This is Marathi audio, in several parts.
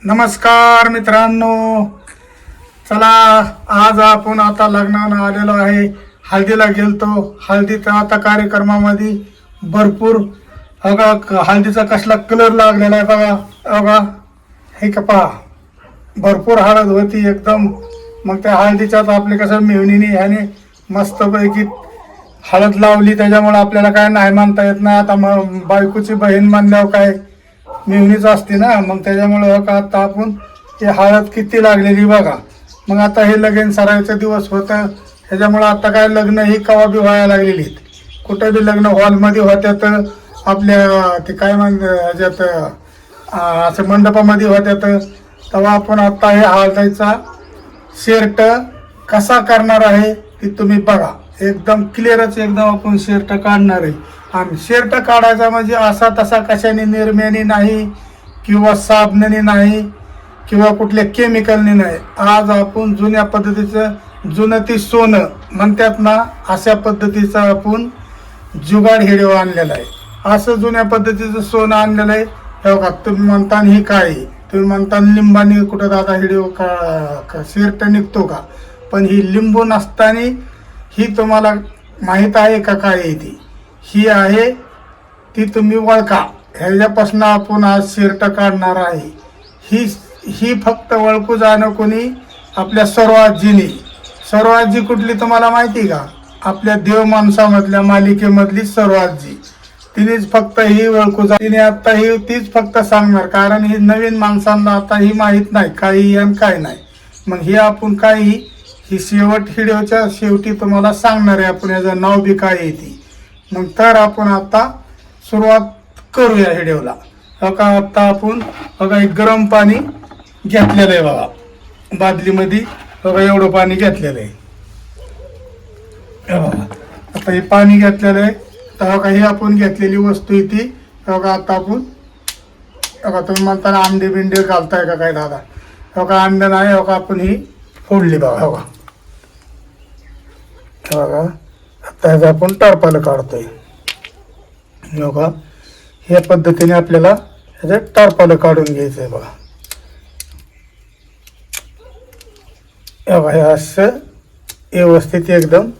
नमस्कार मित्रांनो, चला आज आपण आता लग्नाला आलेलो आहे. हळदीला गेलतो. हळदीचा आता कार्यक्रमामध्ये भरपूर बघा हळदीचा कसला कलर लागलेला आहे. बघा हे का पहा, भरपूर हळद होती एकदम. मग त्या हळदीच्यात आपले कसं मेवणीने ह्याने मस्तपैकी हळद लावली, त्याच्यामुळे आपल्याला काय नाही म्हणता येत नाही. आता मग बायकोची बहीण मानल्यावर काय मेवणीच असते ना, मग त्याच्यामुळे का आता आपण हे हळद किती लागलेली बघा. मग आता हे लगीन सरायचं दिवस होतं, त्याच्यामुळे आता काय लग्न ही कवा बी व्हायला लागलेली. कुठे बी लग्न हॉलमध्ये होत्यात, आपल्या ते काय ह्याच्यात असं मंडपामध्ये होत्यात. तेव्हा आपण आता हे हळदीचा शर्ट कसा करणार आहे ते तुम्ही बघा. एकदम क्लिअरच एकदम आपण शर्ट काढणार आहे. आणि शर्ट काढायचा म्हणजे असा तसा कशाने निरम्याने नाही, किंवा साबणाने नाही, किंवा कुठल्या केमिकलने नाही. आज आपण जुन्या पद्धतीचं, जुनं ती सोनं म्हणतात ना, अशा पद्धतीचा आपण जुगाड हिडिओ आणलेला आहे. असं जुन्या पद्धतीचं सोनं आणलेलं आहे. हे बघा, तुम्ही म्हणता ही काय, तुम्ही म्हणता लिंबाने कुठं दादा हिडिओ का शर्ट निघतो का, पण ही लिंबू नसताना ही तुम्हाला माहीत आहे का काय आहे ती, ही आहे ती तुम्ही ओळखा. ह्याच्यापासून आपण आज शर्ट काढणार आहे. ही फक्त ओळखू जाणं कोणी, आपल्या सर्वाजी कुठली तुम्हाला माहिती का, आपल्या देव माणसामधल्या मालिकेमधली सर्वाजी. तिनेच फक्त ही ओळखू जा. तिने आता ही तीच फक्त सांगणार, कारण ही नवीन माणसांना आता ही माहीत नाही काही आणि काय नाही. मग ही आपण काही ही शेवट व्हिडिओच्या शेवटी तुम्हाला सांगणार आहे आपण याचं नाव बी काय आहे ती. मग तर आपण आता सुरुवात करूया व्हिडिओला. बघा आता आपण बघा एक गरम पाणी घेतलेलं आहे बघा बादलीमध्ये. बघा एवढं पाणी घेतलेलं आहे. बघा आता हे पाणी घेतलेलं आहे. तर बघा ही आपण घेतलेली वस्तू आहे ती. बघा आता आपण बघा, तुम्ही म्हणताना अंडे बिंडे घालताय का काय दादा, बघा अंडे नाही. बघा आपण ही फोडली बघा. बघा आता ह्याचं आपण टरपालं काढतोय. बघा ह्या पद्धतीने आपल्याला ह्याचं टरपालं काढून घ्यायचं आहे बघा. बघा हे असं व्यवस्थित एकदम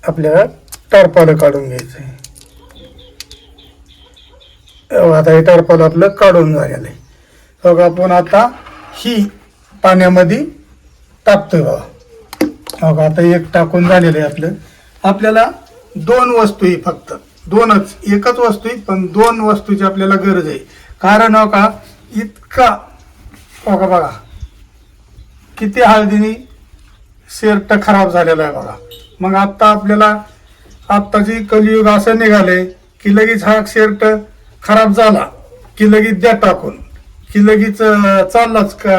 आपल्याला टरपालं काढून घ्यायचं आहे. आता हे टरपालं आपलं काढून झालेलं आहे. बघा आपण आता ही पाण्यामध्ये टाकतोय बघा. बघा आता एक टाकून झालेलं आहे आपलं. आपल्याला दोन वस्तू आहे, फक्त दोनच, एकच वस्तू आहे पण दोन वस्तूची आपल्याला गरज आहे. कारण हो का इतका बघा किती हळदीने शर्ट खराब झालेला आहे बघा. मग आता आपल्याला आत्ताची कलियुग असं निघालंय की लगेच हा शर्ट खराब झाला की लगेच द्या टाकून, की लगेच चाललाच का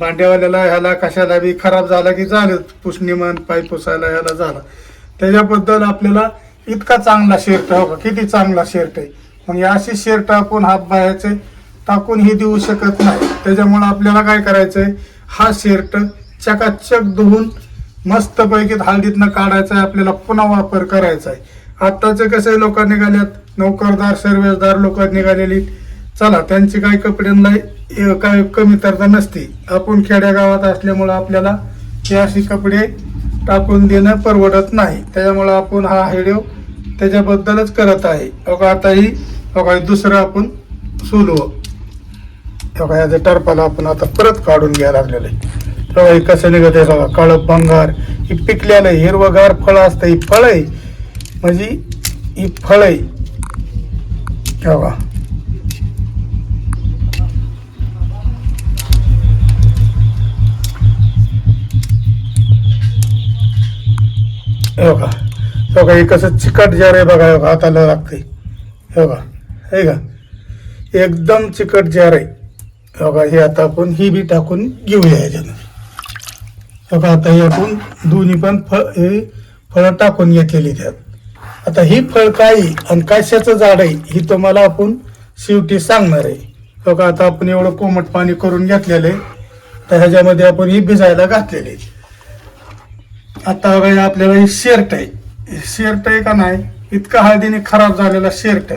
भांड्यावाल्याला ह्याला कशाला बी खराब झाला की झालं पुसणी मन पाय पुसायला ह्याला झाला. त्याच्याबद्दल आपल्याला इतका चांगला शर्ट हो का, किती चांगला शर्ट आहे. मग अशी शर्ट आपण हात बाहेरचे टाकून ही देऊ शकत नाही. त्याच्यामुळे आपल्याला काय करायचंय, हा शर्ट चकाचक धुवून मस्तपैकी हळदीतनं काढायचा आहे. आपल्याला पुन्हा वापर करायचा आहे. आत्ताचे कसे लोक निघालेत, नोकरदार सर्व्हिसदार लोक निघालेली. चला त्यांची काही कपड्यांना काय कमी तरता नसते. आपण खेड्यागावात असल्यामुळं आपल्याला हे अशी कपडे टाकून देणं परवडत नाही. त्याच्यामुळं आपण हा व्हिडिओ त्याच्याबद्दलच करत आहे. बघा आता ही बघा दुसरं आपण सोलू. बघा याचं टरपाला आपण आता परत काढून घ्यायला लागलेलं आहे. बघा हे कसं निघत आहे बघा, काळं भंगार ही पिकलेलं आहे, हिरवगार फळं असतं. ही फळ आहे म्हणजे ही फळ आहे. बघा बघा बघा हे कसं चिकट जार आहे बघा. बघा हाताला लागते. बघा हे का एकदम चिकट जार आहे. बघा हे आता आपण ही बी टाकून घेऊया ह्याच्यानं. बघा आता हे आपण दोन्ही पण हे फळं टाकून घेतलेली त्यात. आता ही फळ काय आणि कशाचं झाड आहे ही तुम्हाला आपण शेवटी सांगणार आहे. बघा आता आपण एवढं कोमट पाणी करून घेतलेलं आहे, तर ह्याच्यामध्ये आपण ही भिजायला घातलेली. आता बघा आपल्याला हे शर्ट आहे का नाही, इतका हळदीने खराब झालेला शर्ट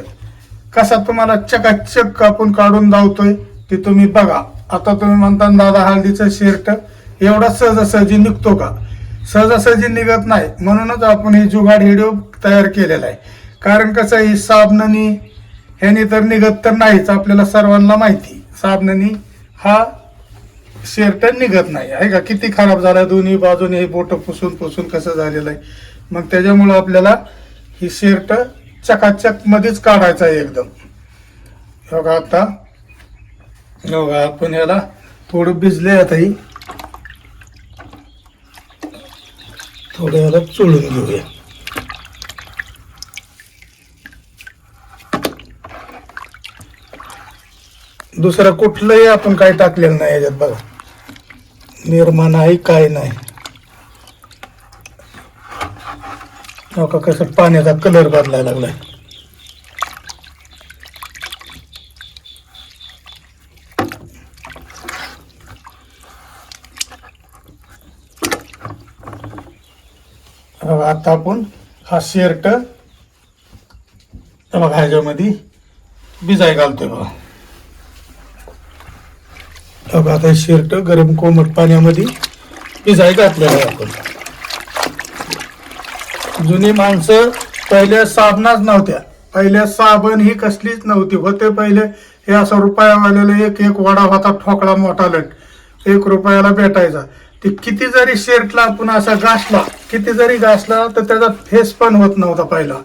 कसा तुम्हाला चकाचक आपण काढून धावतोय ते तुम्ही बघा. आता तुम्ही म्हणता दादा हळदीचं शर्ट एवढा सहजासहजी निघतो का? सहजासहजी निघत नाही, म्हणूनच आपण ही जुगाड व्हिडिओ तयार केलेला आहे. कारण कसं आहे, साबणाने ह्याने तर निघत तर नाहीच, आपल्याला सर्वांना माहिती साबणाने हा शर्ट निघत नाही आहे का. किती खराब झाला, दोन्ही बाजूने हे बोट पुसून पुसून कसं झालेलं आहे. मग त्याच्यामुळं आपल्याला ही शर्ट चकाचक मध्येच काढायचा आहे एकदम. बघा आता, बघा आपण याला थोडं भिजले, आता ही थोडं याला चोळून घेऊया. दुसरं कुठलंही आपण काही टाकलेलं नाही याच्यात. बघा निर्मा नाही, काय नाही. नका कसं पाण्याचा कलर बदलायला लागलाय. आता आपण हा शर्ट बघा ह्याच्यामध्ये भिजाय घालतोय. बघा बघा आता शर्ट गरम कोमट पाण्यामध्ये भिजाय घातलेलं आहे आपण. जुनी माणसं पहिले साबणाच नव्हत्या, पहिले साबण ही कसलीच नव्हती. होते पहिले हे असं रुपयावाल्याला एक एक वडा होता, ठोकळा मोठा लट, 1 रुपयाला भेटायचा. ते किती जरी शर्टला आपण असा घासला, किती जरी घासला तर त्याचा फेस पण होत नव्हता, पहिला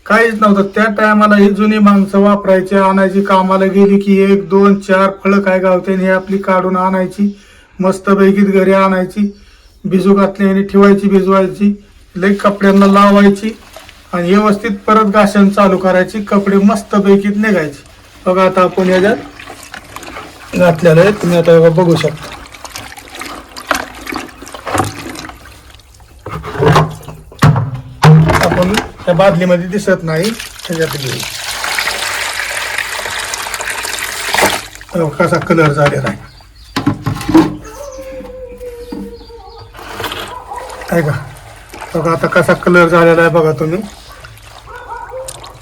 काहीच नव्हतं. त्या टायमाला ही जुनी माणसं वापरायची, आणायची. कामाला गेली की 1 2 4 फळं काय गावते हे आपली काढून आणायची, मस्त पैकीत घरी आणायची, भिजू घातली आणि ठेवायची, भिजवायची, लई कपड्यांना लावायची आणि व्यवस्थित परत घासण चालू करायची, कपडे मस्त पैकीत निघायचे. बघा आता आपण याच्यात घातलेलं आहे, तुम्ही आता बघू शकता. आपण त्या बादलीमध्ये दिसत नाही, त्याच्यात घेऊ. कसा कलर झालेला आहे का. बघा आता कसा कलर झालेला आहे बघा तुम्ही.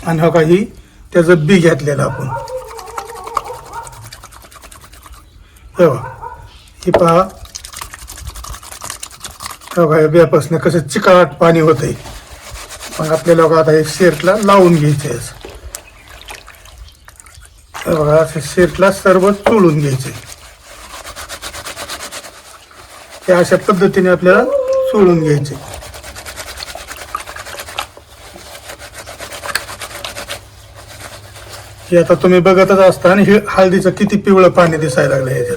आणि हो का ही त्याचं बी घेतलेलं आपण. ही पहा, बघा बियापासून कसं चिकाट पाणी होतंय. मग आपल्याला बघा आता हे शर्टला लावून घ्यायचे. बघा असं शर्टला सर्व चोळून घ्यायचे. हे अशा पद्धतीने आपल्याला चोळून घ्यायचे. हे आता तुम्ही बघतच असता आणि हे हळदीचं किती पिवळं पाणी दिसायला लागलं याच्यात.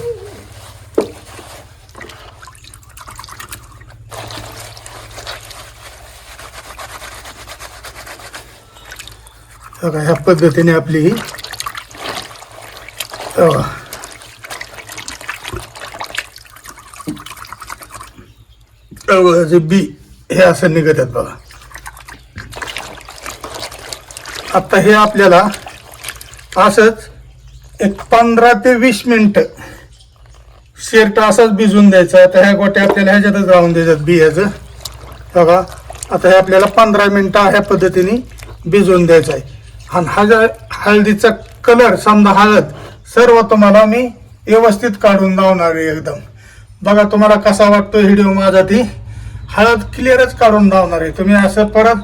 बघा ह्या पद्धतीने आपली ही जे बी हे असं निघत आहेत बघा. आता हे आपल्याला असंच एक 15 ते 20 मिनिटं शर्ट असंच भिजून द्यायचं. आता ह्या गोट्या आपल्याला ह्याच्यातच राहून द्यायच्यात बियाचं. बघा आता हे आपल्याला 15 मिनिटं ह्या पद्धतीने भिजवून द्यायचं आहे. आणि हा ज्या हळदीचा कलर, समजा हळद, सर्व तुम्हाला मी व्यवस्थित काढून लावणार आहे एकदम. बघा तुम्हाला कसा वाटतो व्हिडिओ माझा. ती हळद क्लिअरच काढून लावणार आहे. तुम्ही असं परत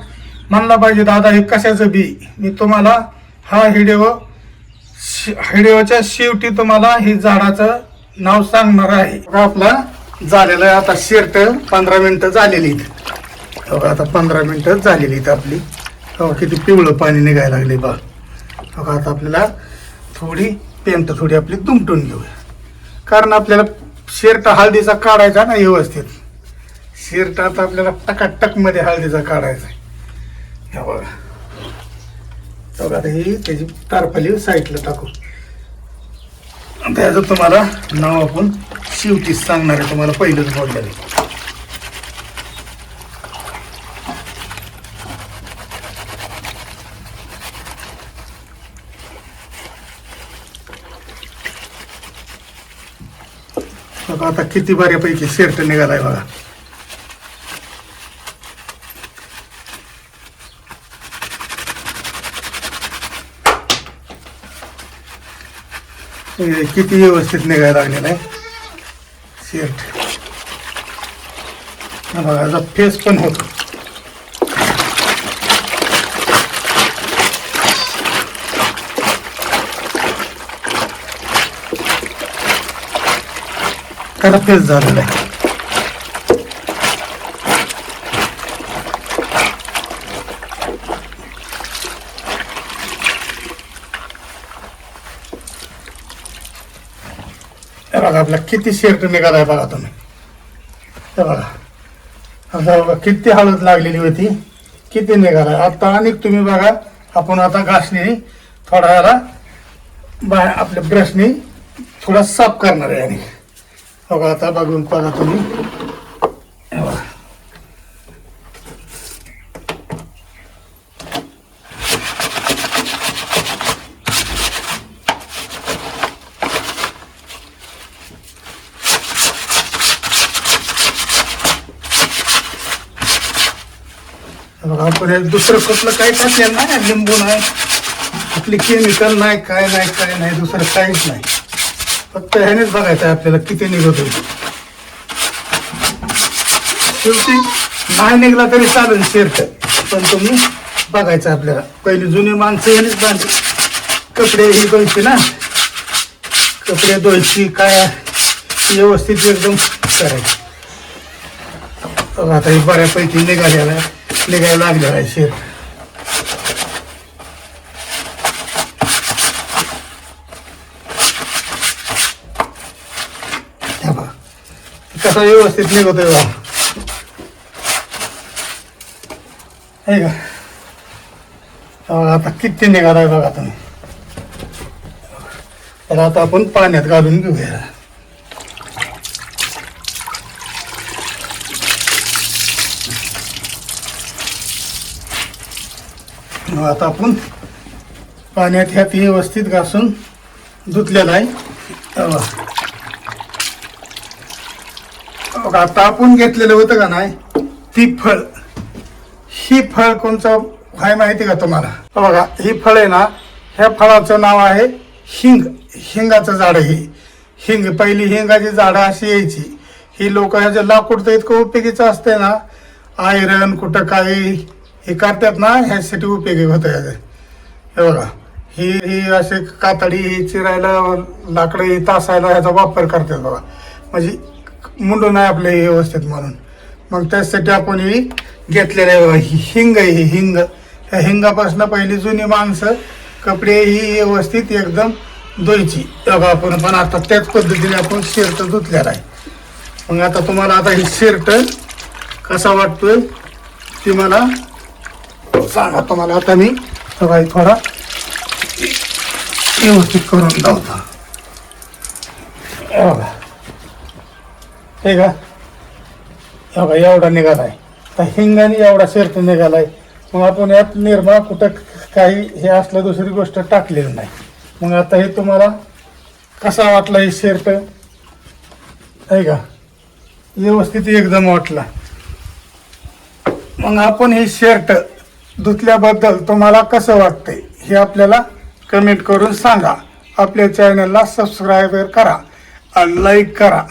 म्हणला पाहिजे दादा हे कशाचं बी. मी तुम्हाला हा व्हिडिओच्या शेवटी तुम्हाला ही झाडाचं नाव सांगणार आहे. आपला झालेलं आहे आता शर्ट 15 मिनिटं झालेली. बघा आता 15 मिनिटं झालेली आपली. बघा किती पिवळं पाणी निघायला लागले बघा. बघा आता आपल्याला थोडी पेंट थोडी आपली दुमटून घेऊया. कारण आपल्याला शर्ट हळदीचा काढायचा ना व्यवस्थित. शर्ट आता आपल्याला टकाटक मध्ये हळदीचा काढायचा आहे. बघा बघा आता ही त्याची तारफली साईडला टाकू. त्याचं तुम्हाला नाव आपण शेवटीच सांगणार आहे. तुम्हाला पहिलंच बोललेलं आहे. बघा आता किती बऱ्यापैकी शर्ट निघालाय बघा. किती व्यवस्थित निघायला लागलेला आहे शर्ट. बघा याचा फेस पण होतो. त्याला फेस झालेला आहे. बघा आपला किती शर्ट निघालाय बघा तुम्ही. हे बघा आता बघा किती हळद लागलेली होती, किती निघालाय. आता आणि तुम्ही बघा आपण आता घासणी थोडा याला बाहेर आपल्या ब्रशनी थोडा साफ करणार आहे. आणि बघा आता बघून बघा तुम्ही. हे बघा आपण दुसरं कुठलं काही टाकलेलं नाही, लिंबू नाही, आपली केमिकल नाही, काय नाही दुसरं काहीच नाही. फक्त ह्यानेच बघायचं आहे आपल्याला किती निघत होईल. शेवटी नाही निघला तरी चालेल शर्ट, पण तुम्ही बघायचं आपल्याला. पहिली जुनी माणसं ह्यानेच बांधली. कपडे ही धुवायची ना, कपडे धुवायची काय व्यवस्थित एकदम करायची. आता हे बऱ्यापैकी निघालेला निघायला लागलेला आहे शर्ट. कसा व्यवस्थित निघतोय बघा. हे का आता किती निघालाय बघा तुम्ही. तर आता आपण पाण्यात घालून घेऊया. आता आपण पाण्यात ह्यात व्यवस्थित घासून धुतलेला आहे. आता आपण घेतलेलं होतं का नाही ती फळ, ही फळ कोणचं काय माहिती का तुम्हाला? बघा ही फळ आहे ना, ह्या फळाचं नाव आहे हिंग. हिंगाचं झाड आहे. हिंग पहिली हिंगाची झाडं अशी यायची. ही लोक ह्याचं लाकूड तर इतकं उपयोगीचं असते ना, आयरन कुठं काही हे करतात ना, ह्यासाठी उपयोगी होतं ह्याचं. हे बघा ही ही असे कातडी ही चिरायला लाकडं ही तासायला ह्याचा वापर करतात बघा, म्हणजे मुंडू नाही आपले व्यवस्थित म्हणून. मग त्यासाठी आपण ही घेतलेलं आहे बघा. ही हिंग आहे. ही हिंग, ह्या हिंगापासून पहिली जुनी माणसं कपडे ही व्यवस्थित एकदम धुवायची बघा. आपण पण आता त्याच पद्धतीने आपण शर्ट धुतलेला आहे. मग आता तुम्हाला आता ही शर्ट कसा वाटतोय ती मला सांगा. तुम्हाला आता मी बघा थोडा व्यवस्थित करून लावतो. बघा हे का बघा एवढा निघालाय. तर हिंगाने एवढा शर्ट निघालाय. मग आपण यात निर्मा कुठं काही हे असलं दुसरी गोष्ट टाकलेली नाही. मग आता हे तुम्हाला कसा वाटला हे शर्ट? आहे का व्यवस्थित एकदम वाटला. मग आपण हे शर्ट धुतल्याबद्दल तुम्हाला कसं वाटतंय हे आपल्याला कमेंट करून सांगा. आपल्या चॅनलला सबस्क्राईब करा आणि लाईक करा.